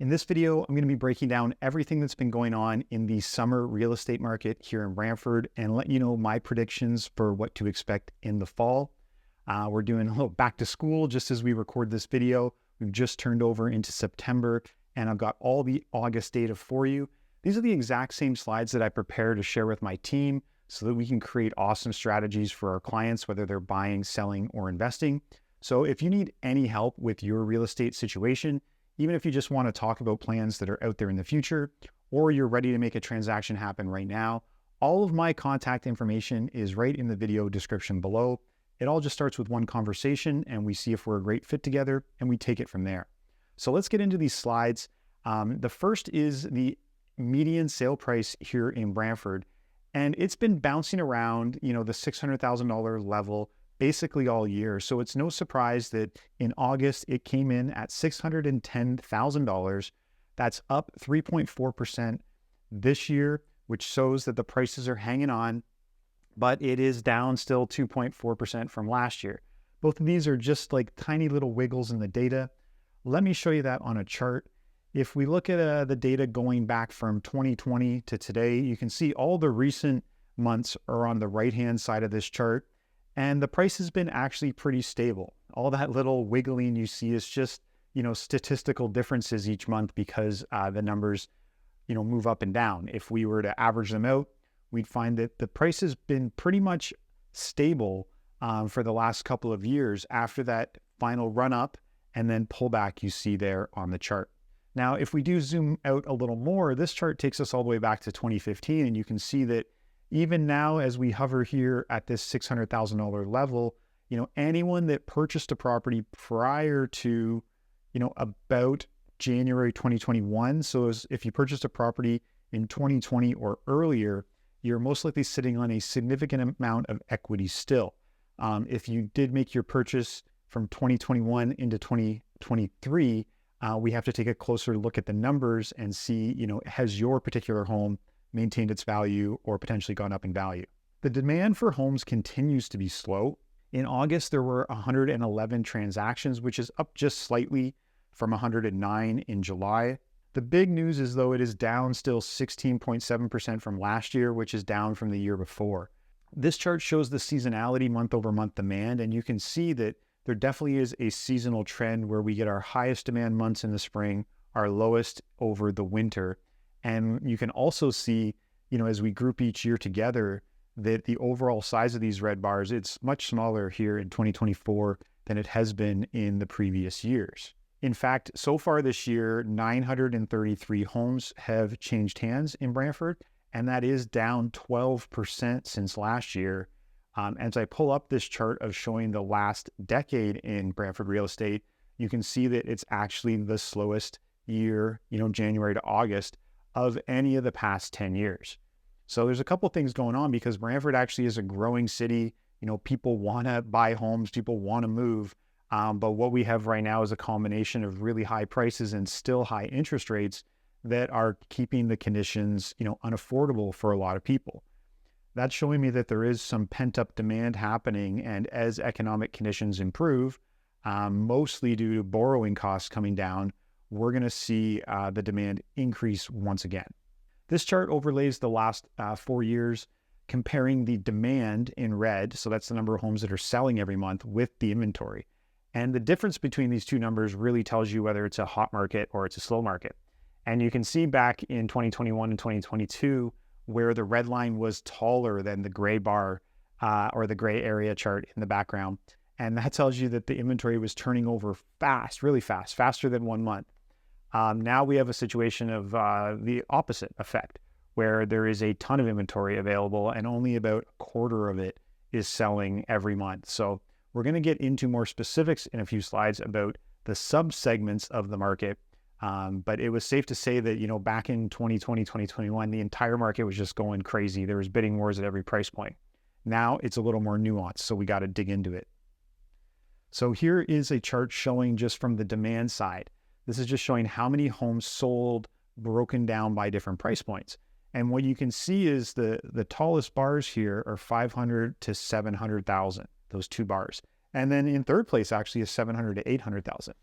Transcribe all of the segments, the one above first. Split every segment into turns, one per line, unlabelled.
In this video, I'm going to be breaking down everything that's been going on in the summer real estate market here in Brantford and let you know my predictions for what to expect in the fall. We're doing a little back to school just as we record this video. We've just turned over into September and I've got all the August data for you. These are the exact same slides that I prepare to share with my team so that we can create awesome strategies for our clients, whether they're buying, selling, or investing. So if you need any help with your real estate situation, even if you just want to talk about plans that are out there in the future, or you're ready to make a transaction happen right now, all of my contact information is right in the video description below. It all just starts with one conversation and we see if we're a great fit together and we take it from there. So let's get into these slides. The first is the median sale price here in Brantford. And it's been bouncing around, the $600,000 level basically all year. So it's no surprise that in August, it came in at $610,000. That's up 3.4% this year, which shows that the prices are hanging on, but it is down still 2.4% from last year. Both of these are just like tiny little wiggles in the data. Let me show you that on a chart. If we look at the data going back from 2020 to today, you can see all the recent months are on the right-hand side of this chart. And the price has been actually pretty stable. All that little wiggling you see is just, statistical differences each month because the numbers, move up and down. If we were to average them out, we'd find that the price has been pretty much stable for the last couple of years after that final run up and then pullback you see there on the chart. Now, if we do zoom out a little more, this chart takes us all the way back to 2015, and you can see that even now, as we hover here at this $600,000 level, anyone that purchased a property prior to, about January 2021. So if you purchased a property in 2020 or earlier, you're most likely sitting on a significant amount of equity still. If you did make your purchase from 2021 into 2023, we have to take a closer look at the numbers and see, has your particular home maintained its value or potentially gone up in value. The demand for homes continues to be slow. In August, there were 111 transactions, which is up just slightly from 109 in July. The big news is though it is down still 16.7% from last year, which is down from the year before. This chart shows the seasonality month over month demand, and you can see that there definitely is a seasonal trend where we get our highest demand months in the spring, our lowest over the winter. And you can also see, as we group each year together, that the overall size of these red bars, it's much smaller here in 2024 than it has been in the previous years. In fact, so far this year, 933 homes have changed hands in Brantford, and that is down 12% since last year. As I pull up this chart of showing the last decade in Brantford real estate, you can see that it's actually the slowest year, January to August, of any of the past 10 years. So there's a couple things going on because Brantford actually is a growing city. People want to buy homes, people want to move. But what we have right now is a combination of really high prices and still high interest rates that are keeping the conditions, unaffordable for a lot of people. That's showing me that there is some pent-up demand happening. And as economic conditions improve, mostly due to borrowing costs coming down, we're going to see the demand increase once again. This chart overlays the last 4 years, comparing the demand in red, so that's the number of homes that are selling every month, with the inventory. And the difference between these two numbers really tells you whether it's a hot market or it's a slow market. And you can see back in 2021 and 2022, where the red line was taller than the gray bar or the gray area chart in the background. And that tells you that the inventory was turning over fast, really fast, faster than 1 month. Now we have a situation of the opposite effect, where there is a ton of inventory available and only about a quarter of it is selling every month. So we're going to get into more specifics in a few slides about the sub-segments of the market. But it was safe to say that, back in 2020, 2021, the entire market was just going crazy. There was bidding wars at every price point. Now it's a little more nuanced, so we got to dig into it. So here is a chart showing just from the demand side. This is just showing how many homes sold broken down by different price points. And what you can see is the tallest bars here are 500 to 700,000, those two bars. And then in third place actually is 700 to 800,000.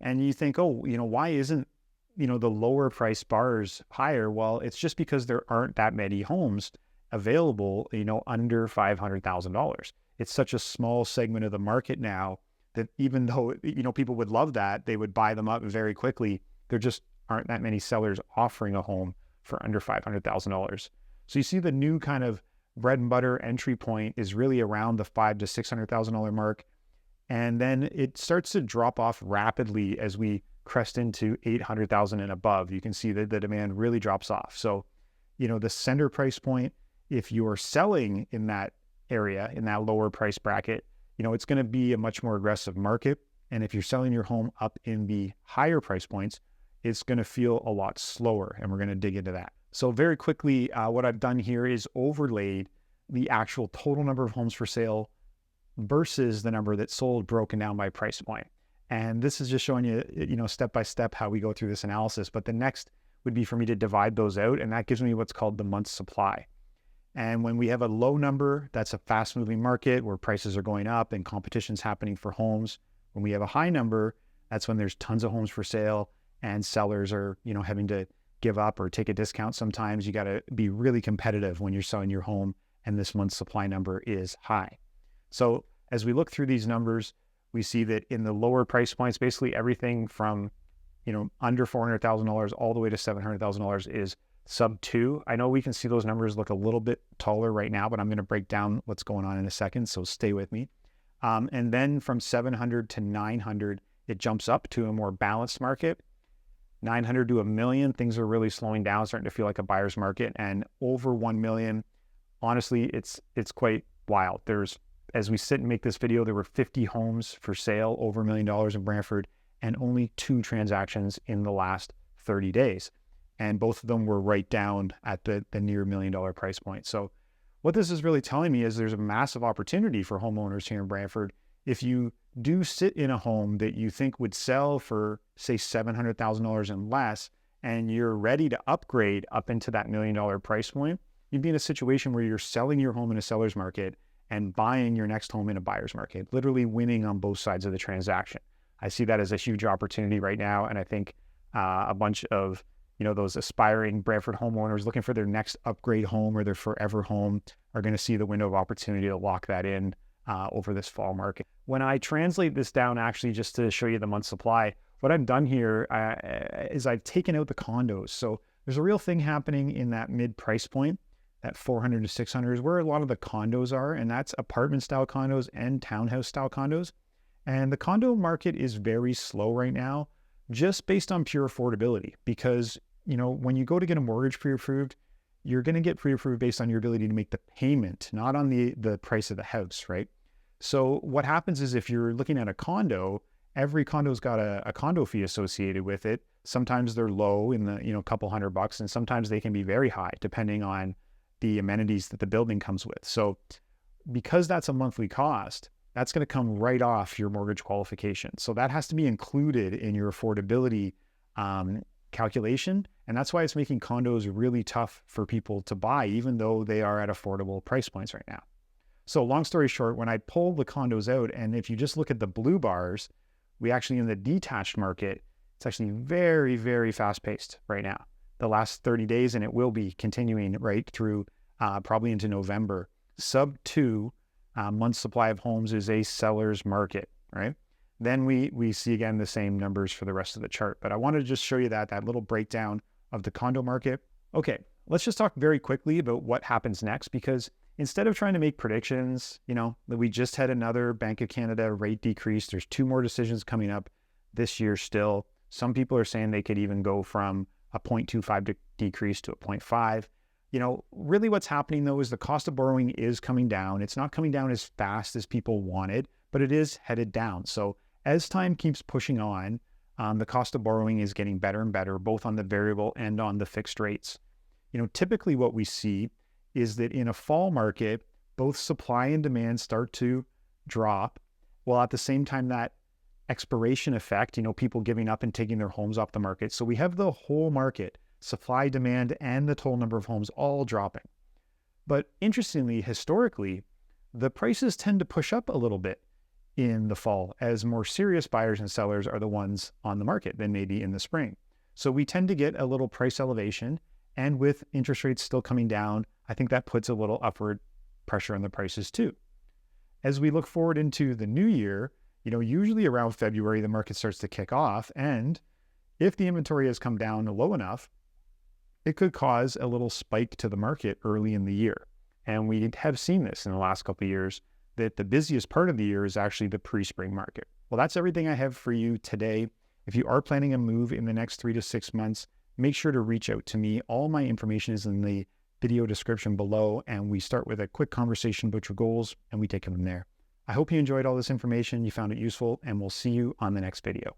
And you think, oh, why isn't the lower price bars higher? Well, it's just because there aren't that many homes available, under $500,000. It's such a small segment of the market now that even though, people would love that, they would buy them up very quickly. There just aren't that many sellers offering a home for under $500,000. So you see the new kind of bread and butter entry point is really around the $500,000 to $600,000 mark. And then it starts to drop off rapidly as we crest into 800,000 and above. You can see that the demand really drops off. So, the center price point, if you're selling in that area, in that lower price bracket, it's going to be a much more aggressive market. And if you're selling your home up in the higher price points, it's going to feel a lot slower. And we're going to dig into that. So very quickly, what I've done here is overlaid the actual total number of homes for sale versus the number that's sold broken down by price point. And this is just showing you, step by step how we go through this analysis. But the next would be for me to divide those out. And that gives me what's called the month's supply. And when we have a low number, that's a fast moving market where prices are going up and competition's happening for homes. When we have a high number, that's when there's tons of homes for sale and sellers are, having to give up or take a discount. Sometimes you got to be really competitive when you're selling your home and this month's supply number is high. So as we look through these numbers, we see that in the lower price points, basically everything from, under $400,000 all the way to $700,000 is sub 2. I know we can see those numbers look a little bit taller right now, but I'm going to break down what's going on in a second. So stay with me. And then from 700 to 900, it jumps up to a more balanced market. 900 to $1 million, things are really slowing down, starting to feel like a buyer's market. And over 1 million, honestly, it's quite wild. As we sit and make this video, there were 50 homes for sale over $1 million in Brantford and only 2 transactions in the last 30 days. And both of them were right down at the near $1 million price point. So what this is really telling me is there's a massive opportunity for homeowners here in Brantford. If you do sit in a home that you think would sell for, say, $700,000 and less, and you're ready to upgrade up into that $1 million price point, you'd be in a situation where you're selling your home in a seller's market and buying your next home in a buyer's market, literally winning on both sides of the transaction. I see that as a huge opportunity right now. And I think a bunch of, those aspiring Brantford homeowners looking for their next upgrade home or their forever home are going to see the window of opportunity to lock that in over this fall market. When I translate this down, actually, just to show you the month supply, what I've done here is I've taken out the condos. So there's a real thing happening in that mid price point, that 400 to 600 is where a lot of the condos are, and that's apartment style condos and townhouse style condos. And the condo market is very slow right now, just based on pure affordability, because, when you go to get a mortgage pre-approved, you're going to get pre-approved based on your ability to make the payment, not on the price of the house, right? So what happens is if you're looking at a condo, every condo's got a condo fee associated with it. Sometimes they're low in the, couple $100, and sometimes they can be very high depending on the amenities that the building comes with. So because that's a monthly cost, that's going to come right off your mortgage qualification. So that has to be included in your affordability calculation. And that's why it's making condos really tough for people to buy, even though they are at affordable price points right now. So long story short, when I pull the condos out, and if you just look at the blue bars, we actually, in the detached market, it's actually very, very fast paced right now. The last 30 days, and it will be continuing right through probably into November. Sub 2 month supply of homes is a seller's market, right? Then we see again the same numbers for the rest of the chart. But I wanted to just show you that little breakdown of the condo market. Okay, let's just talk very quickly about what happens next, because instead of trying to make predictions, that we just had another Bank of Canada rate decrease. There's 2 more decisions coming up this year still. Some people are saying they could even go from a 0.25 decrease to a 0.5. Really what's happening though is the cost of borrowing is coming down. It's not coming down as fast as people wanted, but it is headed down. So as time keeps pushing on, the cost of borrowing is getting better and better, both on the variable and on the fixed rates. Typically what we see is that in a fall market, both supply and demand start to drop, while at the same time that expiration effect, people giving up and taking their homes off the market. So we have the whole market, supply, demand, and the total number of homes all dropping. But interestingly, historically, the prices tend to push up a little bit in the fall as more serious buyers and sellers are the ones on the market than maybe in the spring. So we tend to get a little price elevation, and with interest rates still coming down, I think that puts a little upward pressure on the prices too. As we look forward into the new year, usually around February, the market starts to kick off. And if the inventory has come down low enough, it could cause a little spike to the market early in the year. And we have seen this in the last couple of years, that the busiest part of the year is actually the pre-spring market. Well, that's everything I have for you today. If you are planning a move in the next 3 to 6 months, make sure to reach out to me. All my information is in the video description below, and we start with a quick conversation about your goals, and we take it from there. I hope you enjoyed all this information, you found it useful, and we'll see you on the next video.